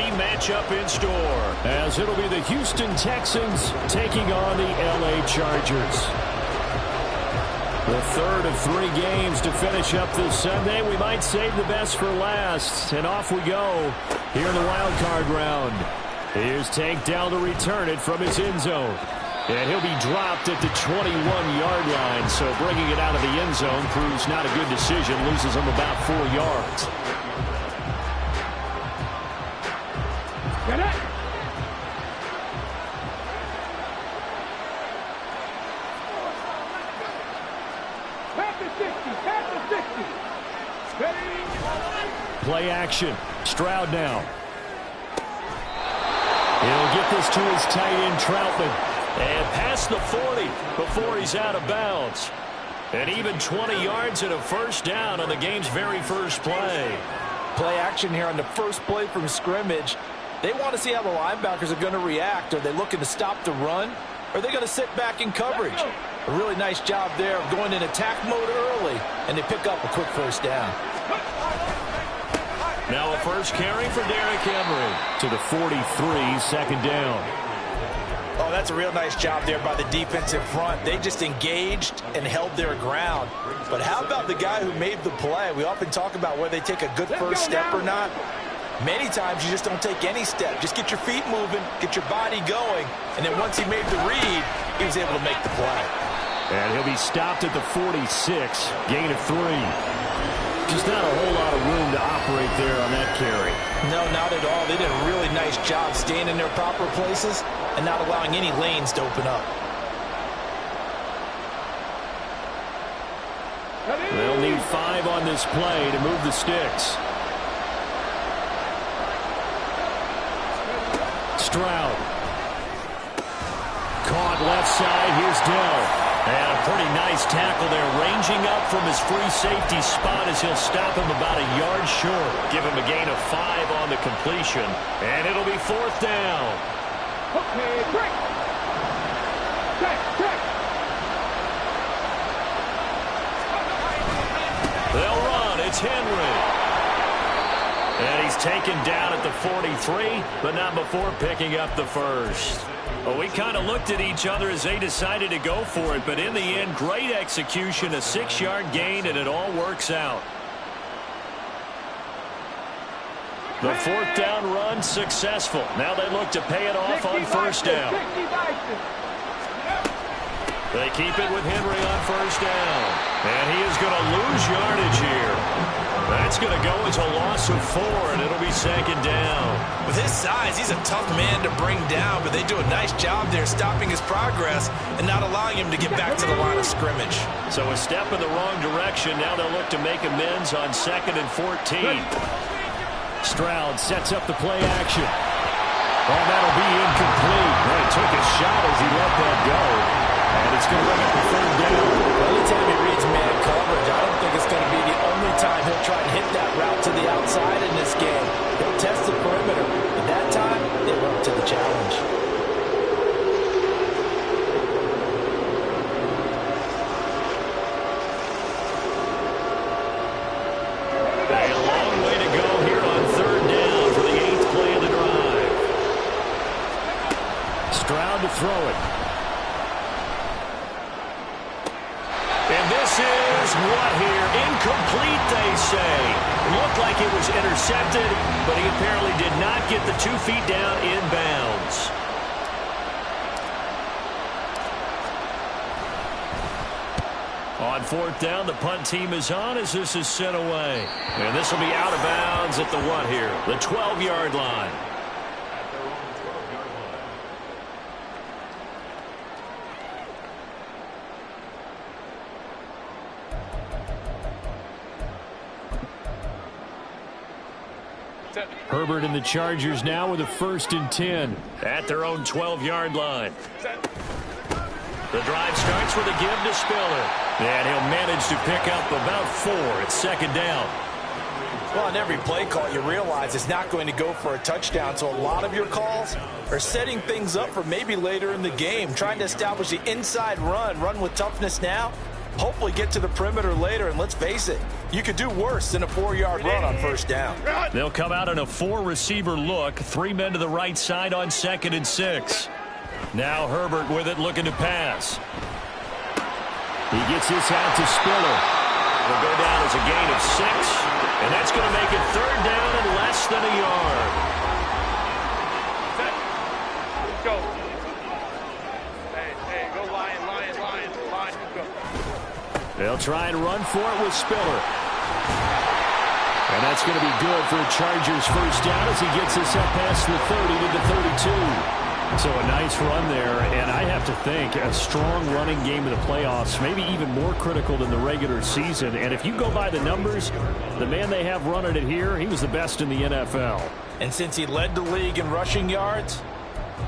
AFC matchup in store, as it'll be the Houston Texans taking on the LA Chargers. The third of 3 games to finish up this Sunday. We might save the best for last. And off we go here in the wild card round. Here's Tank Dell to return it from his end zone. And he'll be dropped at the 21-yard line. So bringing it out of the end zone proves not a good decision. Loses him about 4 yards. Get it! Play action. Stroud now. He'll get this to his tight end, Troutman. And past the 40 before he's out of bounds. And even 20 yards and a first down on the game's very first play. Play action here on the first play from scrimmage. They want to see how the linebackers are going to react. Are they looking to stop the run? Or are they going to sit back in coverage? A really nice job there of going in attack mode early, and they pick up a quick first down. Now a first carry for Derrick Henry to the 43, second down. Oh, that's a real nice job there by the defensive front. They just engaged and held their ground. But how about the guy who made the play? We often talk about whether they take a good first step or not. Many times you just don't take any step. Just get your feet moving, get your body going, and then once he made the read, he was able to make the play. And he'll be stopped at the 46, gain of 3. Just not a whole lot of room to operate there on that carry. No, not at all. They did a really nice job staying in their proper places and not allowing any lanes to open up. They'll need 5 on this play to move the sticks. Stroud. Caught left side. Here's Dell. And a pretty nice tackle there, ranging up from his free safety spot as he'll stop him about a yard short. Give him a gain of 5 on the completion. And it'll be 4th down. Okay, break. Break. They'll run. It's Henry. And he's taken down at the 43, but not before picking up the first. Well, we kind of looked at each other as they decided to go for it, but in the end, great execution, a 6-yard gain, and it all works out. The 4th down run successful. Now they look to pay it off on first down. They keep it with Henry on first down. And he is going to lose yardage here. That's going to go as a loss of 4, and it'll be 2nd down. With his size, he's a tough man to bring down, but they do a nice job there stopping his progress and not allowing him to get back to the line of scrimmage. So a step in the wrong direction. Now they'll look to make amends on 2nd and 14. Stroud sets up the play action. Oh, that'll be incomplete. He took a shot as he let that go. And it's going to bring up the 3rd down. Anytime he reads man coverage, I don't think it's going to be the only time he'll try to hit that route to the outside in this game. He'll test the perimeter. But that time, they were up to the challenge. A long way to go here on 3rd down for the 8th play of the drive. Stroud to throw it. And this is what here? Incomplete, they say. Looked like it was intercepted, but he apparently did not get the 2 feet down inbounds. On 4th down, the punt team is on as this is sent away. And this will be out of bounds at the what here? The 12-yard line. Herbert and the Chargers now with a 1st and 10 at their own 12-yard line. The drive starts with a give to Spiller. And he'll manage to pick up about 4 at 2nd down. Well, on every play call, you realize it's not going to go for a touchdown. So a lot of your calls are setting things up for maybe later in the game, trying to establish the inside run with toughness now, hopefully get to the perimeter later. And let's face it, you could do worse than a 4-yard run on first down. They'll come out in a 4-receiver look. 3 men to the right side on 2nd and 6. Now Herbert with it, looking to pass. He gets this out to Spiller. Will go down as a gain of 6. And that's going to make it 3rd down and less than a yard. Let's go. Hey, go Lion, go. They'll try and run for it with Spiller. And that's going to be good for a Chargers first down as he gets this up past the 30 to the 32. So a nice run there, and I have to think a strong running game in the playoffs, maybe even more critical than the regular season. And if you go by the numbers, the man they have running it here, he was the best in the NFL. And since he led the league in rushing yards,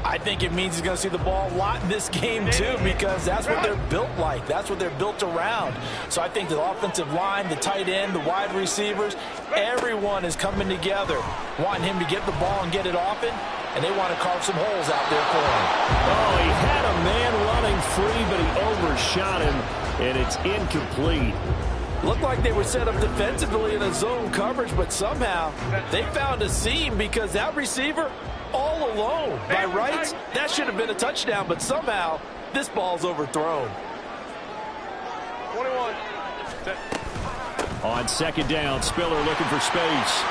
I think it means he's going to see the ball a lot in this game too, because that's what they're built like. That's what they're built around. So I think the offensive line, the tight end, the wide receivers, everyone is coming together, wanting him to get the ball and get it often, and they want to carve some holes out there for him. Oh, he had a man running free, but he overshot him, and it's incomplete. Looked like they were set up defensively in a zone coverage, but somehow they found a seam because that receiver all alone. By rights, that should have been a touchdown, but somehow this ball's overthrown. 21. On 2nd down, Spiller looking for space.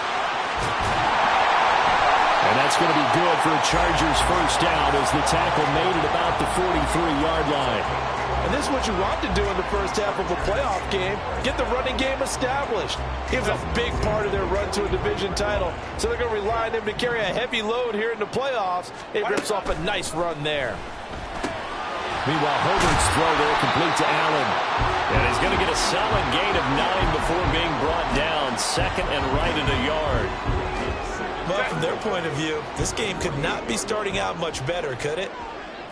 And that's going to be good for a Chargers first down as the tackle made it about the 43-yard line. And this is what you want to do in the first half of a playoff game. Get the running game established. He was a big part of their run to a division title. So they're going to rely on him to carry a heavy load here in the playoffs. It rips off a nice run there. Meanwhile, Herbert's throw there complete to Allen. And he's going to get a solid gain of 9 before being brought down. 2nd and right at a yard. Well, from their point of view, this game could not be starting out much better, could it?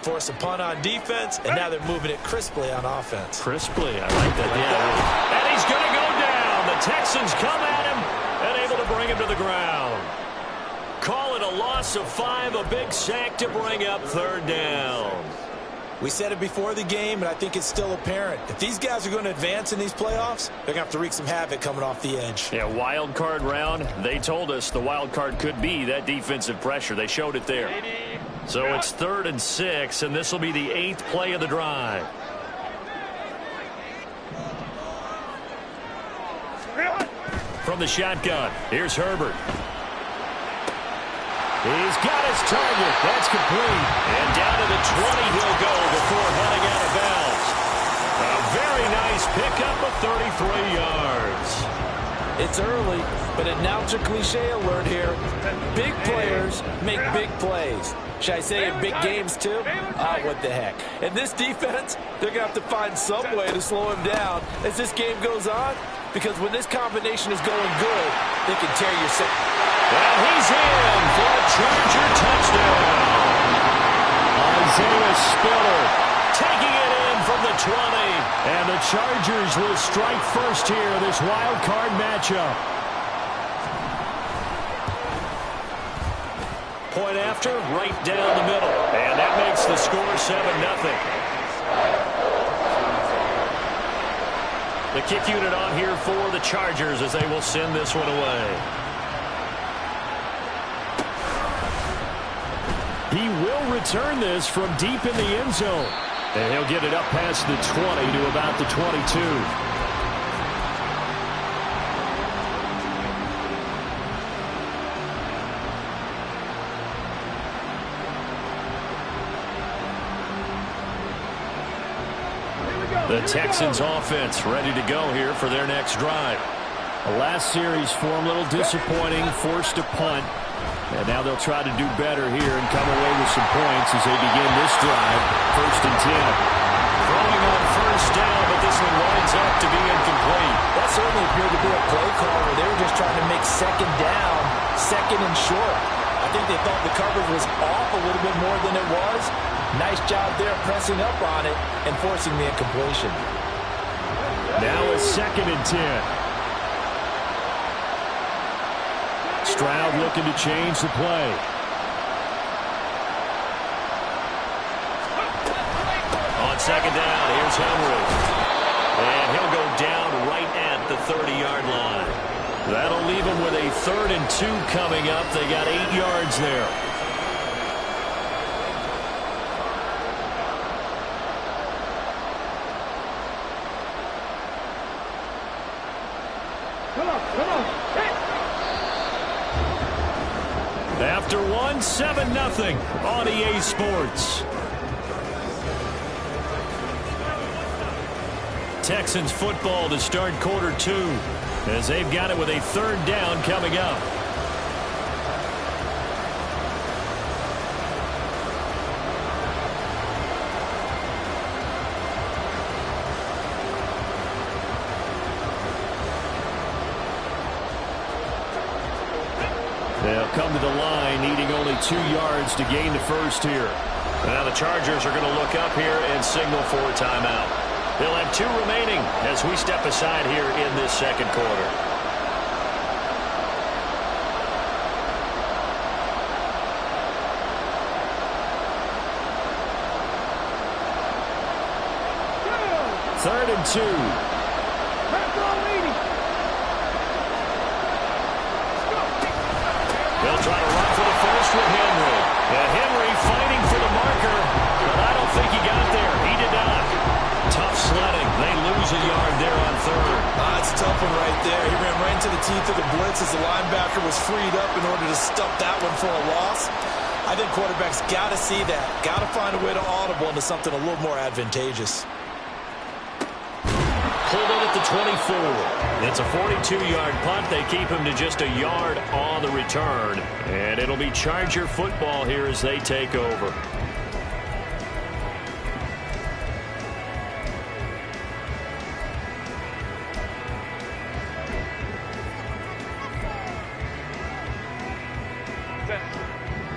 Force a punt on defense, and now they're moving it crisply on offense. Crisply, I like that. Yeah. And he's going to go down. The Texans come at him and able to bring him to the ground. Call it a loss of 5, a big sack to bring up 3rd down. We said it before the game, and I think it's still apparent. If these guys are going to advance in these playoffs, they're going to have to wreak some havoc coming off the edge. Yeah, wild card round. They told us the wild card could be that defensive pressure. They showed it there. So it's 3rd and 6, and this will be the 8th play of the drive. From the shotgun, here's Herbert. He's got his target. That's complete. And down to the 20 he'll go before heading out of bounds. A very nice pickup of 33 yards. It's early, but announcer cliche alert here. Big players make big plays. Should I say in big games too? What the heck. And this defense, they're going to have to find some way to slow him down as this game goes on, because when this combination is going good, they can tear your set. And he's in for a Charger touchdown. Isaiah Spiller taking it in from the 20. And the Chargers will strike first here, this wild card matchup. Point after, right down the middle. And that makes the score 7-0. The kick unit on here for the Chargers as they will send this one away. He will return this from deep in the end zone. And he'll get it up past the 20 to about the 22. The Texans offense ready to go here for their next drive. The last series for them a little disappointing, forced to punt. And now they'll try to do better here and come away with some points as they begin this drive. 1st and 10. Throwing on first down, but this one winds up to be incomplete. That certainly appeared to be a play call where they were just trying to make 2nd down, 2nd and short. I think they thought the coverage was off a little bit more than it was. Nice job there pressing up on it and forcing the incompletion. Now it's 2nd and 10. Stroud looking to change the play. On 2nd down, here's Henry. And he'll go down right at the 30-yard line. That'll leave them with a 3rd and 2 coming up. They got 8 yards there. After 1, 7-0 on EA Sports. Texans football to start quarter 2 as they've got it with a 3rd down coming up. They'll come to the line needing only 2 yards to gain the first here. Now the Chargers are going to look up here and signal for a timeout. They'll have 2 remaining as we step aside here in this second quarter. Third and 2. They'll try to run for the first with Henry. Henry fighting for the marker, but I don't think he got there. He did not. Tough sledding. They lose a yard there on 3rd. That's a tough one right there. He ran right into the teeth of the blitz as the linebacker was freed up in order to stuff that one for a loss. I think quarterbacks got to see that. Got to find a way to audible into something a little more advantageous. Pulled in at the 24. It's a 42-yard punt. They keep him to just a yard on the return. And it'll be Charger football here as they take over.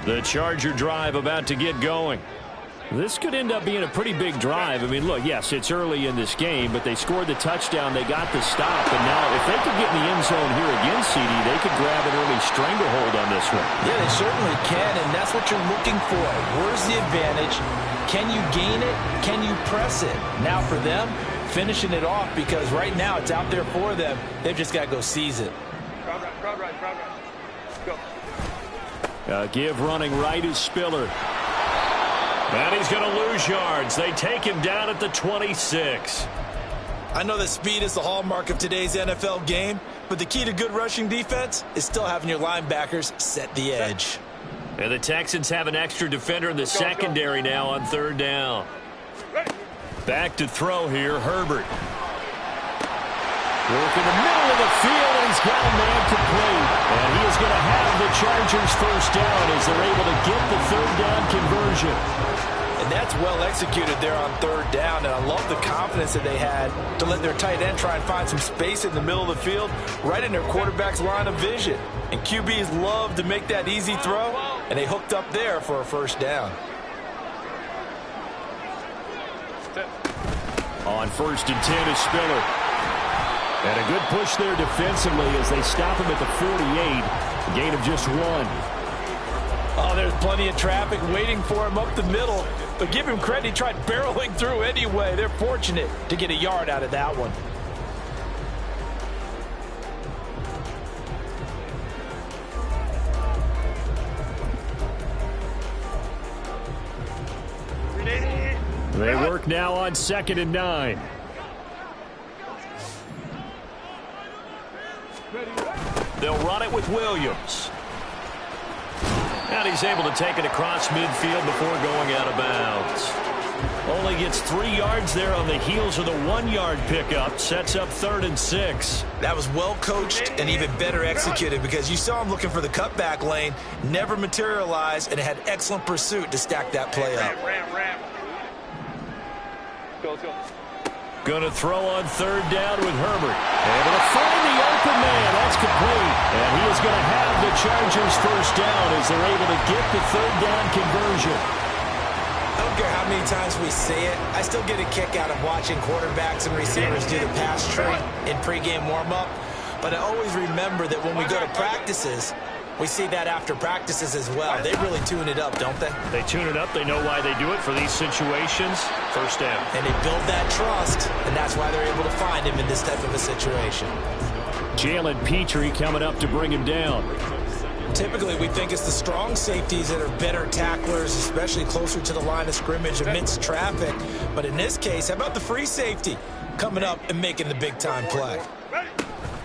The Charger drive about to get going. This could end up being a pretty big drive. I mean, look, yes, it's early in this game, but they scored the touchdown. They got the stop. And now if they could get in the end zone here again, CD, they could grab an early stranglehold on this one. Yeah, they certainly can, and that's what you're looking for. Where's the advantage? Can you gain it? Can you press it? Now for them, finishing it off, because right now it's out there for them. They've just got to go seize it. Crowd right. Go. Give running right is Spiller. And he's going to lose yards. They take him down at the 26. I know that speed is the hallmark of today's NFL game, but the key to good rushing defense is still having your linebackers set the edge. And the Texans have an extra defender in the secondary now on 3rd down. Back to throw here, Herbert. Work in the middle of the field, and he's got a man complete. And he is going to have the Chargers first down as they're able to get the 3rd down conversion. And that's well executed there on 3rd down. And I love the confidence that they had to let their tight end try and find some space in the middle of the field, right in their quarterback's line of vision. And QBs love to make that easy throw, and they hooked up there for a first down. On 1st and 10 is Spiller. And a good push there defensively as they stop him at the 48. A gain of just 1. Oh, there's plenty of traffic waiting for him up the middle. But give him credit, he tried barreling through anyway. They're fortunate to get a yard out of that one. They work now on 2nd and 9. They'll run it with Williams. And he's able to take it across midfield before going out of bounds. Only gets 3 yards there on the heels of the 1-yard pickup. Sets up 3rd and 6. That was well coached and even better executed because you saw him looking for the cutback lane, never materialized, and had excellent pursuit to stack that play up. Ram. Go. Going to throw on 3rd down with Herbert. Able to find the open man. That's complete. And he is going to have the Chargers first down as they're able to get the 3rd down conversion. I don't care how many times we say it, I still get a kick out of watching quarterbacks and receivers do the pass tree in pregame warm-up. But I always remember that when we go to practices, We see that after practices as well. They really tune it up, don't they? They tune it up. They know why they do it for these situations. First down. And they build that trust, and that's why they're able to find him in this type of a situation. Jalen Petrie coming up to bring him down. Typically, we think it's the strong safeties that are better tacklers, especially closer to the line of scrimmage amidst traffic. But in this case, how about the free safety coming up and making the big-time play?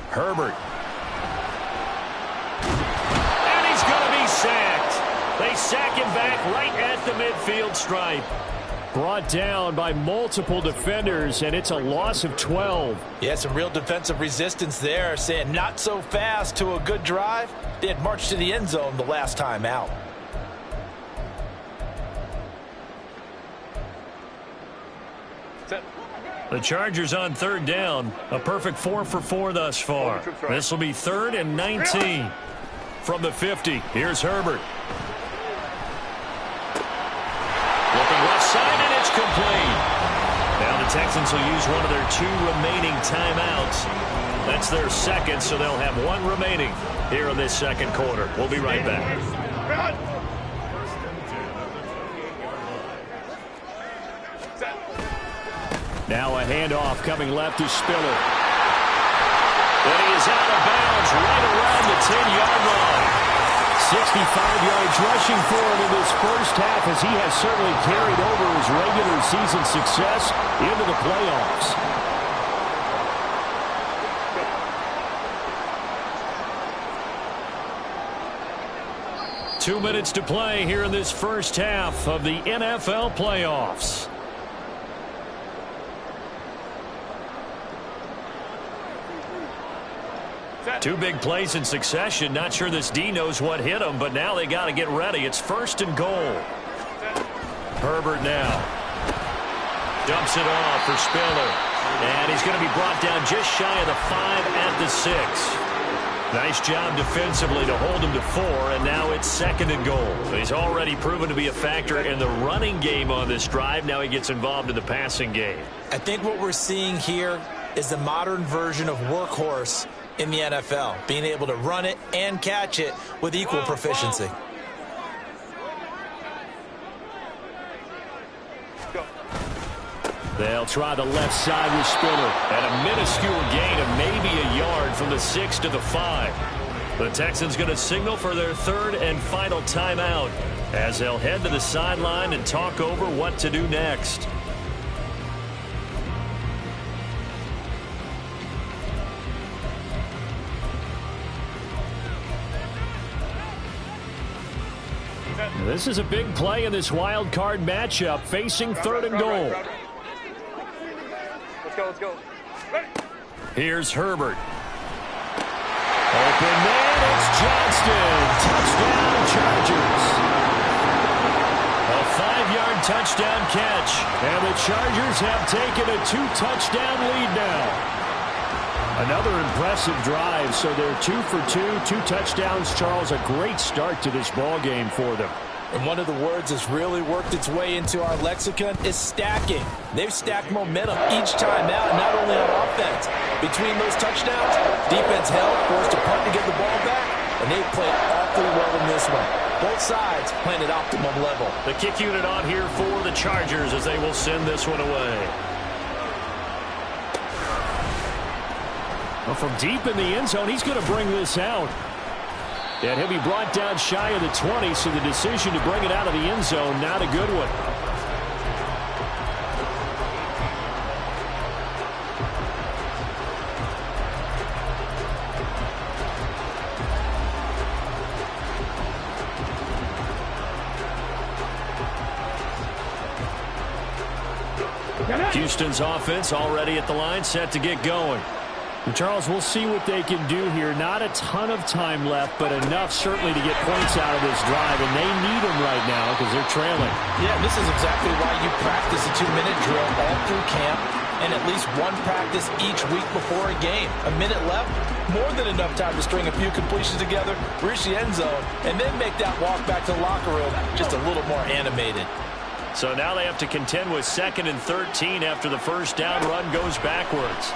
Herbert. And he's going to be sacked. They sack him back right at the midfield stripe. Brought down by multiple defenders, and it's a loss of 12. Yeah, some real defensive resistance there, saying not so fast to a good drive. They had marched to the end zone the last time out. The Chargers on third down. A perfect 4 for 4 thus far. This will be 3rd and 19. From the 50, here's Herbert. Looking left side, and it's complete. Now the Texans will use one of their 2 remaining timeouts. That's their second, so they'll have 1 remaining here in this second quarter. We'll be right back. Now a handoff coming left to Spiller. And he is out of bounds right around the 10-yard line. 65 yards rushing for him in this first half, as he has certainly carried over his regular season success into the playoffs. Two minutes to play here in this first half of the NFL playoffs. Two big plays in succession. Not sure this D knows what hit him, but now they got to get ready. It's 1st and goal. Herbert now. Dumps it off for Spiller. And he's going to be brought down just shy of the 5 at the 6. Nice job defensively to hold him to 4, and now it's 2nd and goal. He's already proven to be a factor in the running game on this drive. Now he gets involved in the passing game. I think what we're seeing here is the modern version of workhorse in the NFL, being able to run it and catch it with equal proficiency. They'll try the left side with Spiller. And a minuscule gain of maybe a yard from the 6 to the 5. The Texans going to signal for their 3rd and final timeout as they'll head to the sideline and talk over what to do next. This is a big play in this wild card matchup, facing 3rd and goal. Let's go. Ready. Here's Herbert. Open man, it's Johnston. Touchdown, Chargers. A 5-yard touchdown catch, and the Chargers have taken a 2-touchdown lead now. Another impressive drive, so they're 2 for 2, 2 touchdowns. Charles, a great start to this ball game for them. And one of the words that's really worked its way into our lexicon is stacking. They've stacked momentum each time out, not only on offense. Between those touchdowns, defense held, forced a punt to get the ball back, and they've played awfully well in this one. Both sides playing at optimum level. The kick unit on here for the Chargers as they will send this one away. Well, from deep in the end zone, he's going to bring this out. And he'll be brought down shy of the 20, so the decision to bring it out of the end zone, not a good one. Houston's offense already at the line, set to get going. Charles, we'll see what they can do here. Not a ton of time left, but enough certainly to get points out of this drive, and they need them right now because they're trailing. Yeah, this is exactly why you practice a 2-minute drill all through camp and at least one practice each week before a game. A minute left, more than enough time to string a few completions together, reach the end zone, and then make that walk back to the locker room just a little more animated. So now they have to contend with 2nd and 13 after the first down run goes backwards.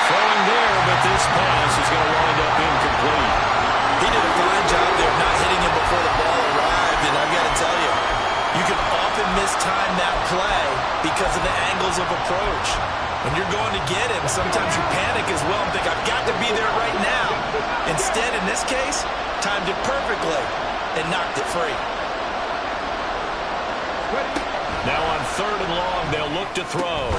Throwing there, but this pass is going because of the angles of approach. When you're going to get him, sometimes you panic as well and think, I've got to be there right now. Instead, in this case, timed it perfectly and knocked it free. Now on 3rd and long, they'll look to throw.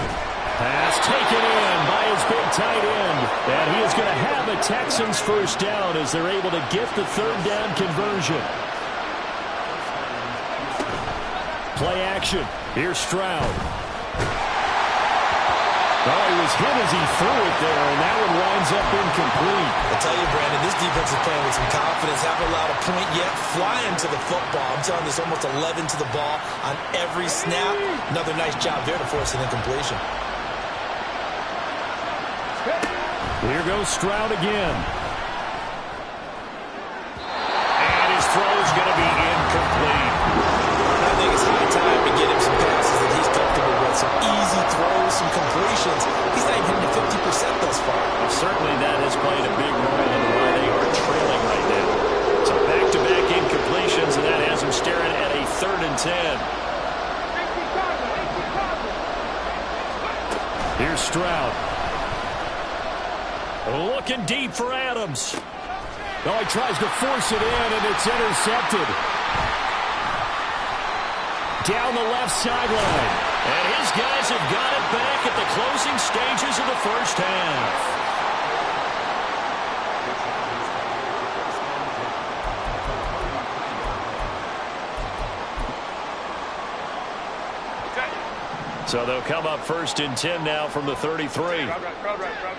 Pass taken in by his big tight end. And he is going to have a Texans first down as they're able to get the 3rd down conversion. Play action. Here's Stroud. Oh, he was hit as he threw it there, and that one winds up incomplete. I'll tell you, Brandon, this defense is playing with some confidence. Haven't allowed a point yet. Flying to the football. I'm telling you, there's almost 11 to the ball on every snap. Another nice job there to force an incompletion. Here goes Stroud again. And his throw is going to be incomplete. I think it's high time to get him some passes that he's comfortable with. Some easy throws, some completions. He's not even hitting 50% thus far. Well, certainly that has played a big role in why they are trailing right now. So back-to-back incompletions, and that has him staring at a 3rd and 10. Here's Stroud. Looking deep for Adams. Oh, he tries to force it in, and it's intercepted. Down the left sideline. And his guys have got it back at the closing stages of the first half. So they'll come up 1st and 10 now from the 33. Crowd right.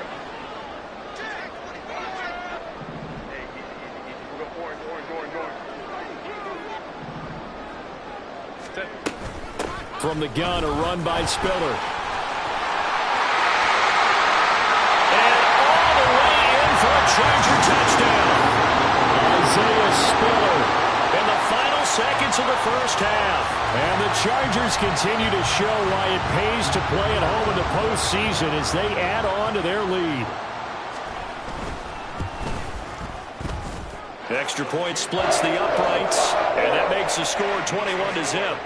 From the gun, a run by Spiller. And all the way in for a Charger touchdown. Isaiah Spiller in the final seconds of the first half. And the Chargers continue to show why it pays to play at home in the postseason as they add on to their lead. Extra point splits the uprights, and that makes the score 21-0.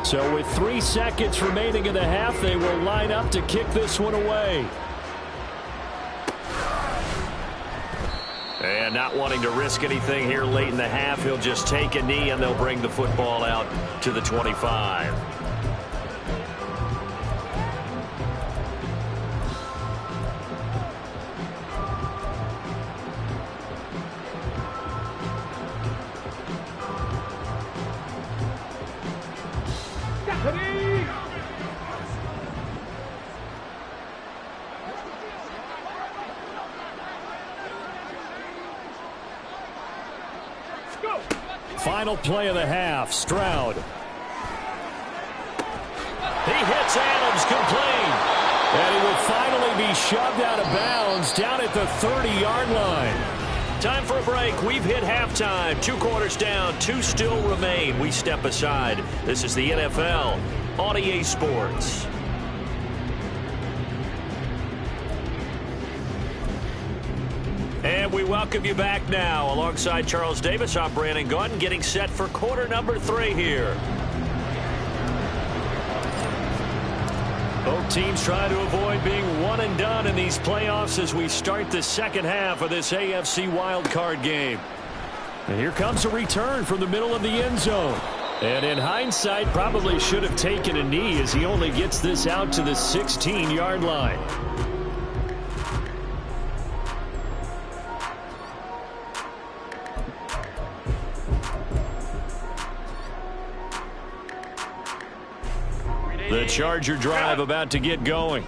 So with 3 seconds remaining in the half, they will line up to kick this one away. And not wanting to risk anything here late in the half, he'll just take a knee and they'll bring the football out to the 25. Final play of the half, Stroud. He hits Adams complete. And he will finally be shoved out of bounds down at the 30-yard line. Time for a break. We've hit halftime. 2 quarters down, 2 still remain. We step aside. This is the NFL on EA Sports. And we welcome you back now. Alongside Charles Davis, I'm Brandon Gaudin, getting set for quarter number 3 here. Both teams trying to avoid being one and done in these playoffs as we start the second half of this AFC wildcard game. And here comes a return from the middle of the end zone. And in hindsight, probably should have taken a knee as he only gets this out to the 16-yard line. The Charger drive about to get going.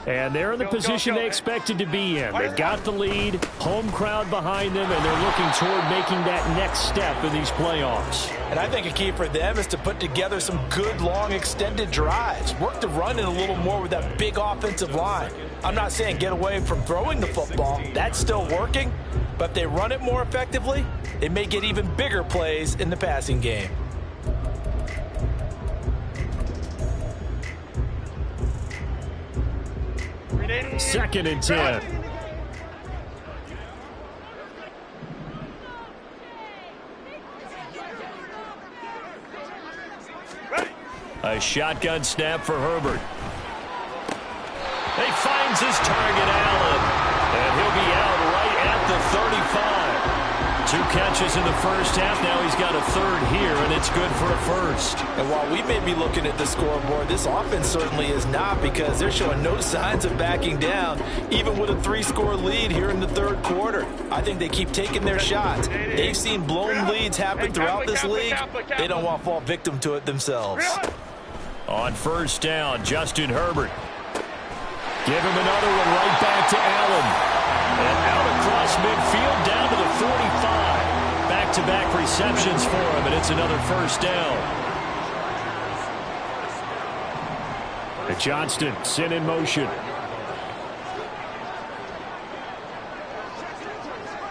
And they're in the position they expected to be in. They've got the lead, home crowd behind them, and they're looking toward making that next step in these playoffs. And I think a key for them is to put together some good, long, extended drives. Work the run in a little more with that big offensive line. I'm not saying get away from throwing the football. That's still working. But if they run it more effectively, they may get even bigger plays in the passing game. Second and 10. A shotgun snap for Herbert. He finds his target, Allen. And he'll be out right at the 35. 2 catches in the first half. Now he's got a third here, and it's good for a first. And while we may be looking at the scoreboard, this offense certainly is not, because they're showing no signs of backing down, even with a 3-score lead here in the third quarter. I think they keep taking their shots. They've seen blown leads happen throughout this league. They don't want to fall victim to it themselves. On first down, Justin Herbert. Give him another one right back to Allen. And out across midfield down to the 45. Back-to-back receptions for him, and it's another first down. And Johnston sent in motion.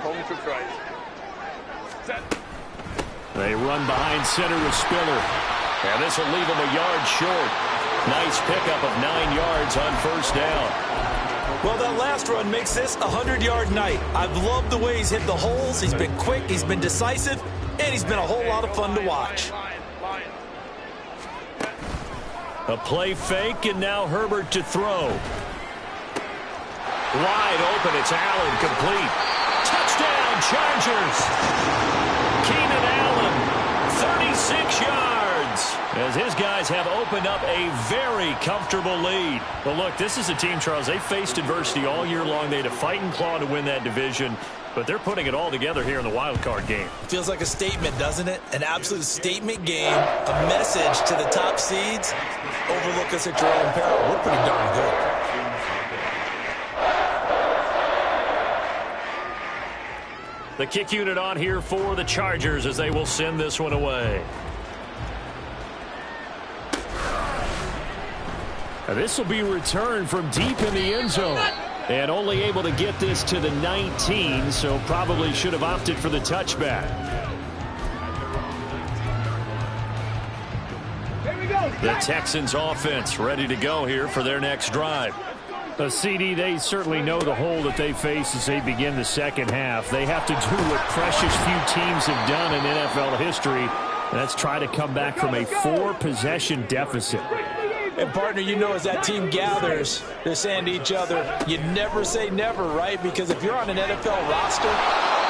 Home troops right. Set. They run behind center with Spiller. And this will leave him a yard short. Nice pickup of 9 yards on first down. Well, that last run makes this a 100-yard night. I've loved the way he's hit the holes. He's been quick, he's been decisive, and he's been a whole lot of fun to watch. A play fake, and now Herbert to throw. Wide open, it's Allen, complete. Touchdown, Chargers! Keenan Allen, 36 yards. As his guys have opened up a very comfortable lead. But look, this is a team, Charles, they faced adversity all year long. They had to fight and claw to win that division, but they're putting it all together here in the wild card game. Feels like a statement, doesn't it? An absolute statement game, a message to the top seeds. Overlook us at your own peril. We're pretty darn good. The kick unit on here for the Chargers as they will send this one away. This will be returned from deep in the end zone. And only able to get this to the 19, so probably should have opted for the touchback. The Texans offense ready to go here for their next drive. CD, they certainly know the hole that they face as they begin the second half. They have to do what precious few teams have done in NFL history, and that's try to come back from a 4-possession deficit. And, partner, you know, as that team gathers, they're saying to each other, you never say never, right? Because if you're on an NFL roster,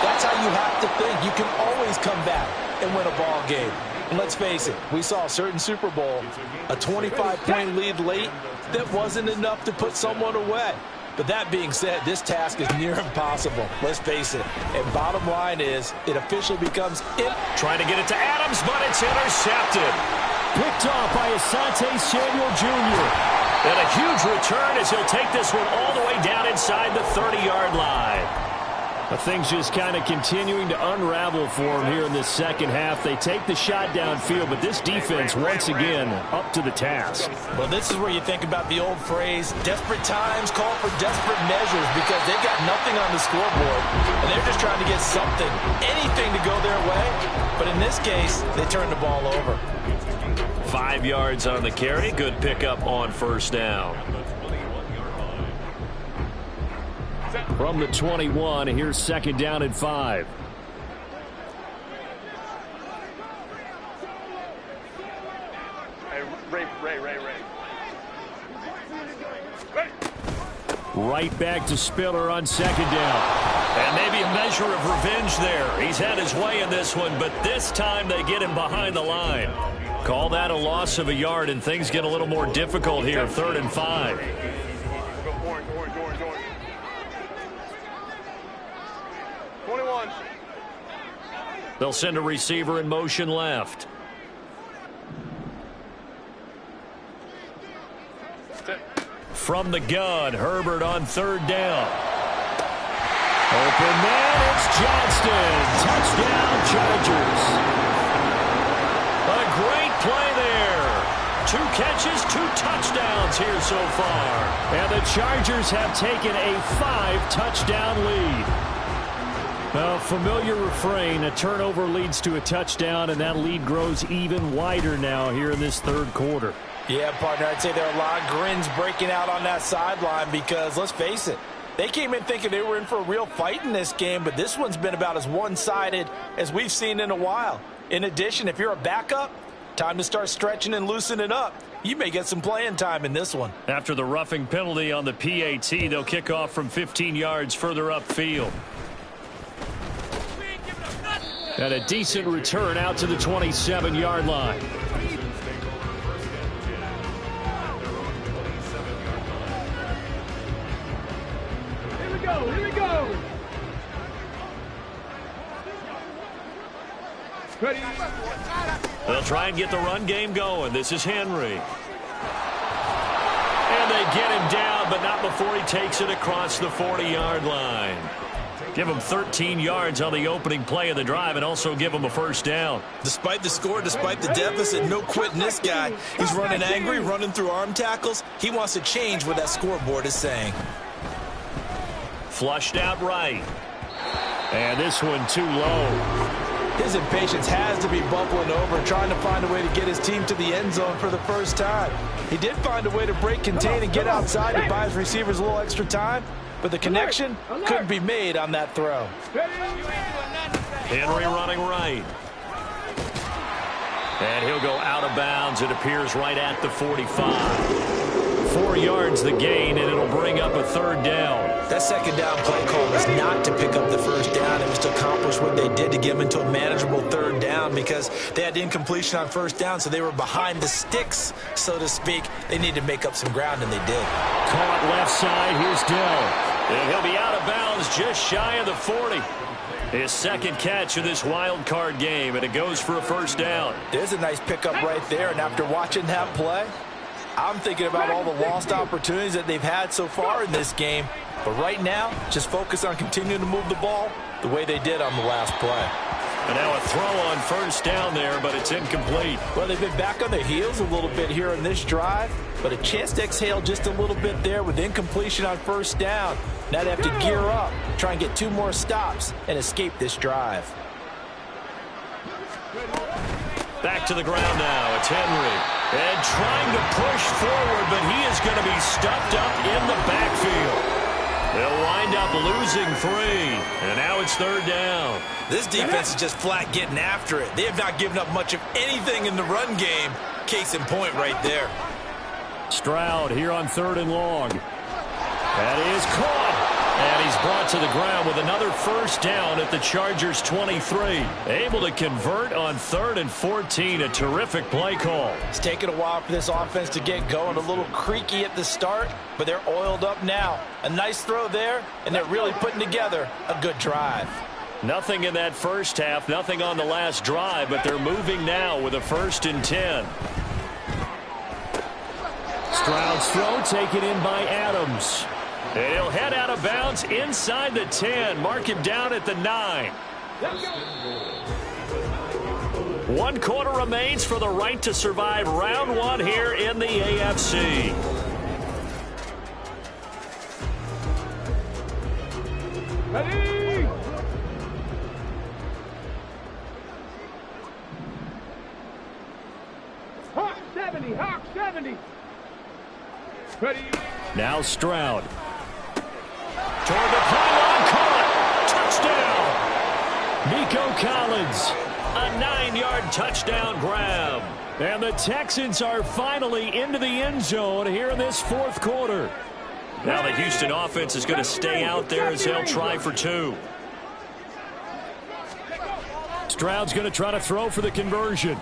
that's how you have to think. You can always come back and win a ball game. And let's face it, we saw a certain Super Bowl, a 25-point lead late that wasn't enough to put someone away. But that being said, this task is near impossible. Let's face it. And bottom line is, it officially becomes trying to get it to Adams, but it's intercepted. Picked off by Asante Samuel Jr. And a huge return as he'll take this one all the way down inside the 30-yard line. But things just kind of continuing to unravel for him here in this second half. They take the shot downfield, but this defense, once again, up to the task. Well, this is where you think about the old phrase, desperate times call for desperate measures, because they've got nothing on the scoreboard, and they're just trying to get something, anything to go their way. But in this case, they turn the ball over. 5 yards on the carry. Good pickup on first down. From the 21, here's second down and 5. Hey, Ray. Right back to Spiller on second down. And maybe a measure of revenge there. He's had his way in this one, but this time they get him behind the line. Call that a loss of a yard, and things get a little more difficult here. 3rd and 5. Orange. 21. They'll send a receiver in motion left. From the gun, Herbert on 3rd down. Open man, it's Johnston. Touchdown, Chargers. A great play there. 2 catches, 2 touchdowns here so far. And the Chargers have taken a 5-touchdown lead. A familiar refrain, a turnover leads to a touchdown, and that lead grows even wider now here in this 3rd quarter. Yeah, partner, I'd say there are a lot of grins breaking out on that sideline because, let's face it, they came in thinking they were in for a real fight in this game, but this one's been about as one-sided as we've seen in a while. In addition, if you're a backup, Time to start stretching and loosening up. You may get some playing time in this one. After the roughing penalty on the PAT, they'll kick off from 15 yards further upfield. And a decent return out to the 27-yard line. Here we go, here we go. Ready. They'll try and get the run game going. This is Henry. And they get him down, but not before he takes it across the 40-yard line. Give him 13 yards on the opening play of the drive and also give him a first down. Despite the score, despite the deficit, no quitting this guy. He's running angry, running through arm tackles. He wants to change what that scoreboard is saying. Flushed out right. And this one too low. His impatience has to be bubbling over, trying to find a way to get his team to the end zone for the first time. He did find a way to break, contain, and get outside to buy his receivers a little extra time, but the connection couldn't be made on that throw. Henry running right. And he'll go out of bounds. It appears right at the 45. 4 yards the gain, and it'll bring up a third down. That second down play call was not to pick up the first down. It was to accomplish what they did to get them into a manageable third down because they had incompletion on first down, so they were behind the sticks, so to speak. They needed to make up some ground, and they did. Caught left side. Here's Dell. And he'll be out of bounds just shy of the 40. His second catch of this wild card game, and it goes for a first down. There's a nice pickup right there, and after watching that play, I'm thinking about all the lost opportunities that they've had so far in this game. But right now, just focus on continuing to move the ball the way they did on the last play. And now a throw on first down there, but it's incomplete. Well, they've been back on their heels a little bit here in this drive, but a chance to exhale just a little bit there with incompletion on first down. Now they have to gear up, try and get 2 more stops, and escape this drive. Back to the ground now. It's Henry. And trying to push forward, but he is going to be stuffed up in the backfield. They'll wind up losing 3, and now it's third down. This defense is just flat getting after it. They have not given up much of anything in the run game. Case in point right there. Stroud here on 3rd and long. That is caught. And he's brought to the ground with another first down at the Chargers 23. Able to convert on 3rd and 14. A terrific play call. It's taken a while for this offense to get going. A little creaky at the start, but they're oiled up now. A nice throw there, and they're really putting together a good drive. Nothing in that first half, nothing on the last drive, but they're moving now with a 1st and 10. Stroud's throw taken in by Adams. And he'll head out of bounds inside the 10. Mark him down at the 9. 1 quarter remains for the right to survive round 1 here in the AFC. Ready. Hawk 70, Hawk 70. Ready. Now Stroud. Toward the pylon, caught. Touchdown. Nico Collins. A 9-yard touchdown grab. And the Texans are finally into the end zone here in this 4th quarter. Now the Houston offense is going to stay out there as they'll try for 2. Stroud's going to try to throw for the conversion.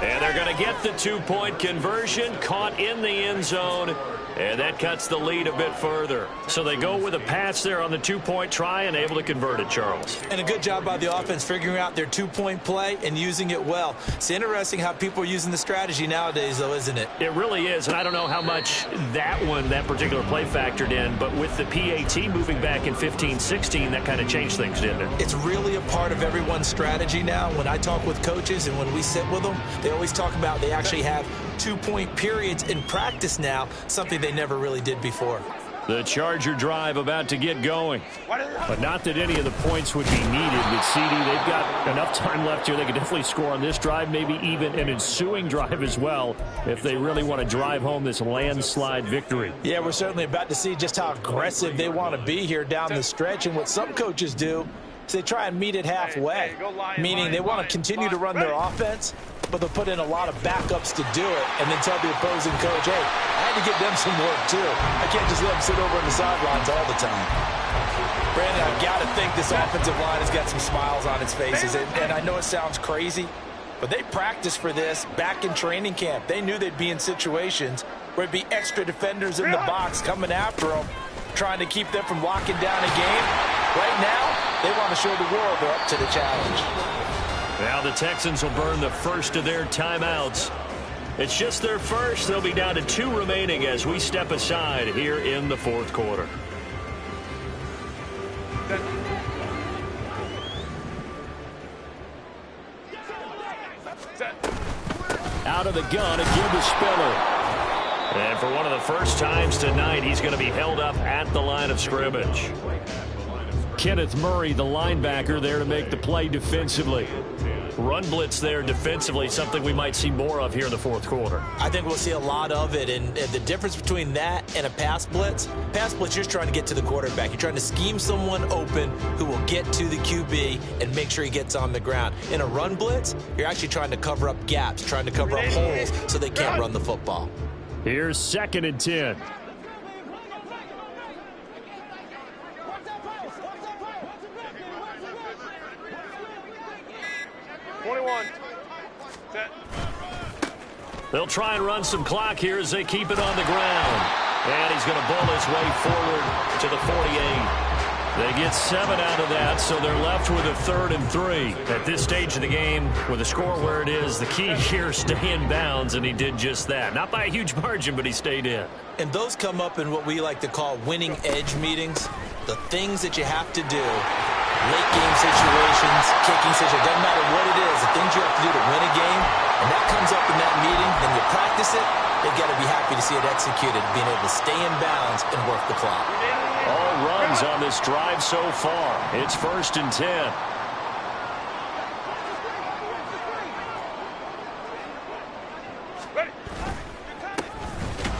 And they're going to get the 2-point conversion, caught in the end zone, and that cuts the lead a bit further. So they go with a pass there on the 2-point try and able to convert it, Charles. And a good job by the offense figuring out their 2-point play and using it well. It's interesting how people are using the strategy nowadays, though, isn't it? It really is, and I don't know how much that particular play factored in, but with the PAT moving back in 15-16, that kind of changed things, didn't it? It's really a part of everyone's strategy now. When I talk with coaches and when we sit with them, they always talk about they actually have 2-point periods in practice now, something they never really did before. The Charger drive about to get going. But not that any of the points would be needed with CD. They've got enough time left here. They could definitely score on this drive, maybe even an ensuing drive as well, if they really want to drive home this landslide victory. Yeah, we're certainly about to see just how aggressive they want to be here down the stretch. And what some coaches do is they try and meet it halfway, meaning they want to continue to run their offense, but they'll put in a lot of backups to do it and then tell the opposing coach, hey, I had to give them some work too. I can't just let them sit over on the sidelines all the time. Brandon, I've got to think this offensive line has got some smiles on its faces, and I know it sounds crazy, but they practiced for this back in training camp. They knew they'd be in situations where it'd be extra defenders in the box coming after them, trying to keep them from locking down a game. Right now, they want to show the world they're up to the challenge. Now the Texans will burn the first of their timeouts. It's just their first. They'll be down to 2 remaining as we step aside here in the fourth quarter. Out of the gun again to Spiller. And for one of the first times tonight, he's going to be held up at the line of scrimmage. Kenneth Murray, the linebacker, there to make the play defensively. Run blitz there defensively, something we might see more of here in the fourth quarter. I think we'll see a lot of it, and the difference between that and a pass blitz, you're just trying to get to the quarterback. You're trying to scheme someone open who will get to the QB and make sure he gets on the ground. In a run blitz, you're actually trying to cover up gaps, trying to cover up holes so they can't run the football. Here's 2nd and 10. They'll try and run some clock here as they keep it on the ground. And he's going to bull his way forward to the 48. They get 7 out of that, so they're left with a 3rd and 3. At this stage of the game, with the score where it is, the key here, stay in bounds, and he did just that. Not by a huge margin, but he stayed in. And those come up in what we like to call winning edge meetings. The things that you have to do, late game situations, kicking situations, doesn't matter what it is, the things you have to do to win a game, and that comes up in that meeting, then you practice it, they've got to be happy to see it executed, being able to stay in bounds and work the clock. All runs on this drive so far. It's 1st and 10.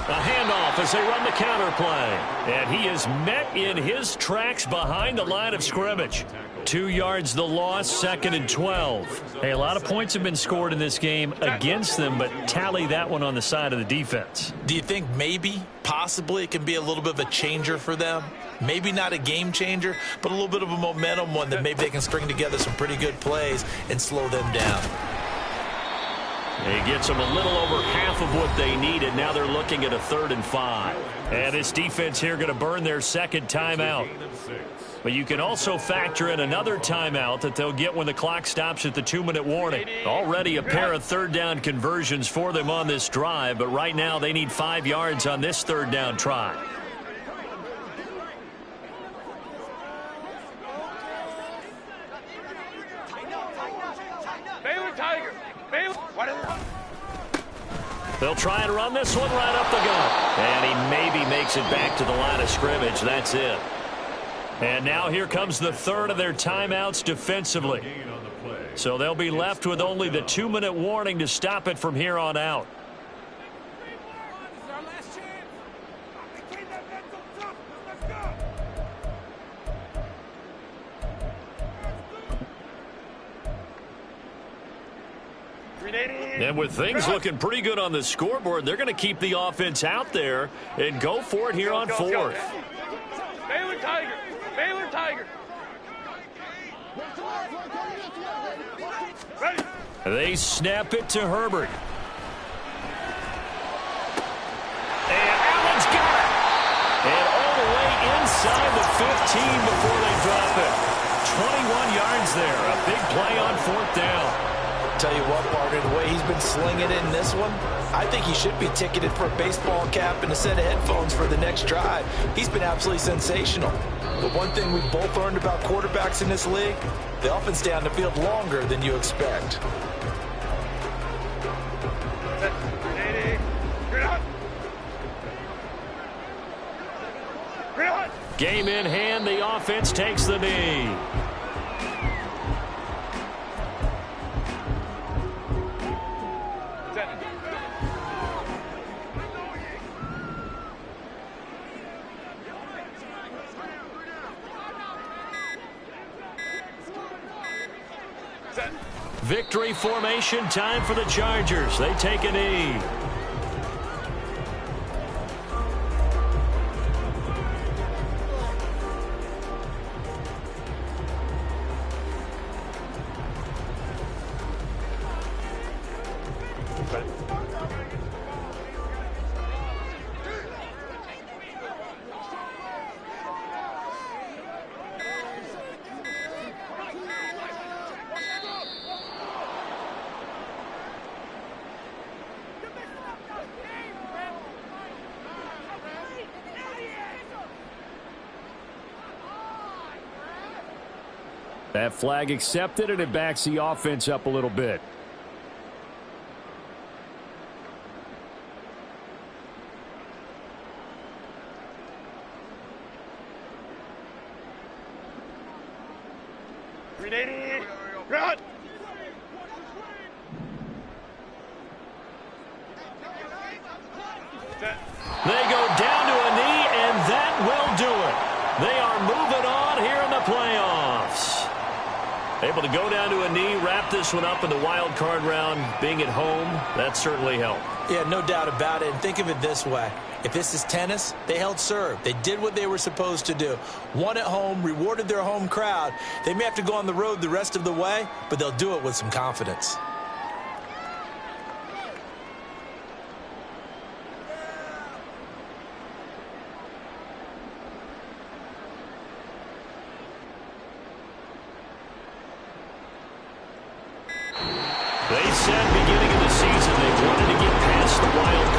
A handoff as they run the counter play. And he is met in his tracks behind the line of scrimmage. 2 yards the loss, 2nd and 12. Hey, a lot of points have been scored in this game against them, but tally that one on the side of the defense. Do you think maybe, possibly, it can be a little bit of a changer for them? Maybe not a game changer, but a little bit of a momentum one that maybe they can string together some pretty good plays and slow them down. He gets them a little over half of what they needed. Now they're looking at a 3rd and 5. And this defense here going to burn their 2nd timeout. But you can also factor in another timeout that they'll get when the clock stops at the 2-minute warning. Already a pair of 3rd down conversions for them on this drive, but right now they need 5 yards on this 3rd down try. They'll try and run this one right up the gut. And he maybe makes it back to the line of scrimmage. That's it. And now here comes the 3rd of their timeouts defensively. So they'll be left with only the 2-minute warning to stop it from here on out. And with things looking pretty good on the scoreboard, they're going to keep the offense out there and go for it here on 4th. Baylor Tiger! Baylor Tiger! Ready! They snap it to Herbert. And Allen's got it. And all the way inside the 15 before they drop it. 21 yards there. A big play on 4th down. Tell you what, partner, the way he's been slinging it in this one, I think he should be ticketed for a baseball cap and a set of headphones for the next drive. He's been absolutely sensational. But one thing we've both learned about quarterbacks in this league, they often stay on the field longer than you expect. Game in hand, the offense takes the knee. Victory formation time for the Chargers. They take a knee. That flag accepted, and it backs the offense up a little bit. Run! They go down to a knee, and that will do it. They are moving on here in the playoffs. Able to go down to a knee, wrap this one up in the wild card round. Being at home, that certainly helped. Yeah, no doubt about it. And think of it this way. If this is tennis, they held serve. They did what they were supposed to do. Won at home, rewarded their home crowd. They may have to go on the road the rest of the way, but they'll do it with some confidence. They said beginning of the season they wanted to get past the wild